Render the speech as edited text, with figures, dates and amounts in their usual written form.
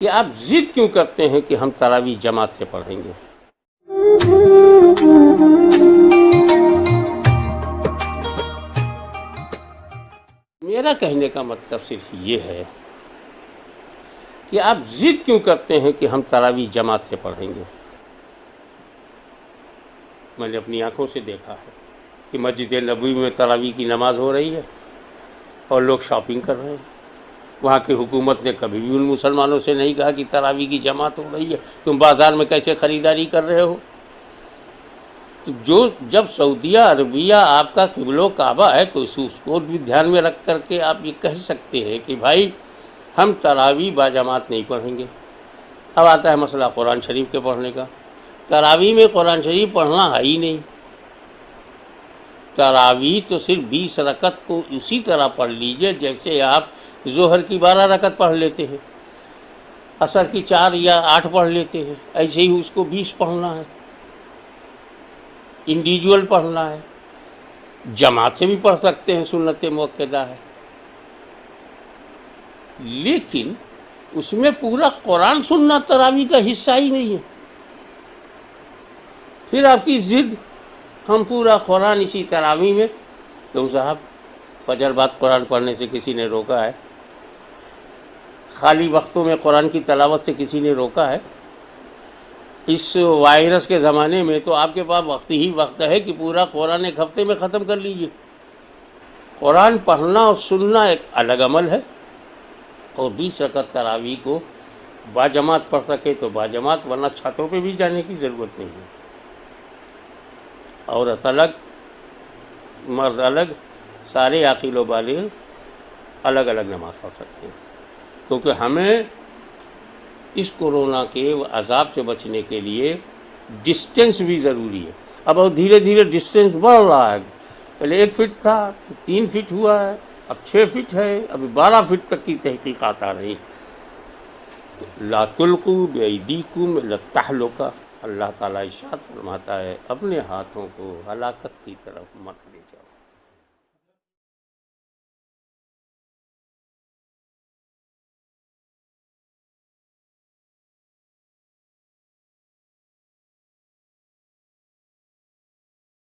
کہ آپ ضد کیوں کرتے ہیں کہ ہم تراویح جماعت سے پڑھیں گے؟ میرا کہنے کا مطلب صرف یہ ہے کہ آپ ضد کیوں کرتے ہیں کہ ہم تراویح جماعت سے پڑھیں گے؟ میں نے اپنی آنکھوں سے دیکھا ہے کہ مسجد نبوی میں تراویح کی نماز ہو رہی ہے اور لوگ شاپنگ کر رہے ہیں۔ وہاں کی حکومت نے کبھی بھی ان مسلمانوں سے نہیں کہا کہ تراویح کی جماعت ہو رہی ہے، تم بازار میں کیسے خریداری کر رہے ہو؟ تو جب سعودیہ عربیہ آپ کا قبلہ و کعبہ ہے تو اس کو بھی دھیان میں رکھ کر کے آپ یہ کہہ سکتے ہیں کہ بھائی ہم تراویح باجماعت نہیں پڑھیں گے۔ اب آتا ہے مسئلہ قرآن شریف کے پڑھنے کا۔ تراویح میں قرآن شریف پڑھنا ہے ہی نہیں۔ تراویح تو صرف 20 رکعت کو اسی طرح پڑھ لیجئے جیسے آپ ظہر کی 12 رکعت پڑھ لیتے ہیں، عصر کی 4 یا 8 پڑھ لیتے ہیں، ایسے ہی اس کو 20 پڑھنا ہے، انڈیویجول پڑھنا ہے۔ جماعت سے بھی پڑھ سکتے ہیں، سنت مؤکدہ ہے، لیکن اس میں پورا قرآن سننا تراویح کا حصہ ہی نہیں ہے۔ پھر آپ کی ضد ہم پورا قرآن اسی تراویح میں، کیوں صاحب فجر بعد قرآن پڑھنے سے کسی نے روکا ہے؟ خالی وقتوں میں قرآن کی تلاوت سے کسی نے روکا ہے؟ اس وائرس کے زمانے میں تو آپ کے پاس وقت ہی وقت ہے کہ پورا قرآن ایک ہفتے میں ختم کر لیجئے۔ قرآن پڑھنا اور سننا ایک الگ عمل ہے، اور 20 رکعت تراویح کو باجماعت پڑھ سکے تو باجماعت، ورنہ چھتوں پہ بھی جانے کی ضرورت نہیں ہے۔ عورت الگ، مرد الگ، سارے عاقل و بالغ الگ الگ نماز پڑھ سکتے ہیں، کیونکہ ہمیں اس کورونا کے عذاب سے بچنے کے لیے ڈسٹینس بھی ضروری ہے۔ اب دھیرے دھیرے ڈسٹینس بڑھ رہا ہے، پہلے 1 فٹ تھا، 3 فٹ ہوا ہے، اب 6 فٹ ہے، ابھی 12 فٹ تک کی تحقیقات آ رہی۔ لا تلقوا بأیدیکم الی التہلکہ، اللہ تعالیٰ ارشاد فرماتا ہے اپنے ہاتھوں کو ہلاکت کی طرف مت لے۔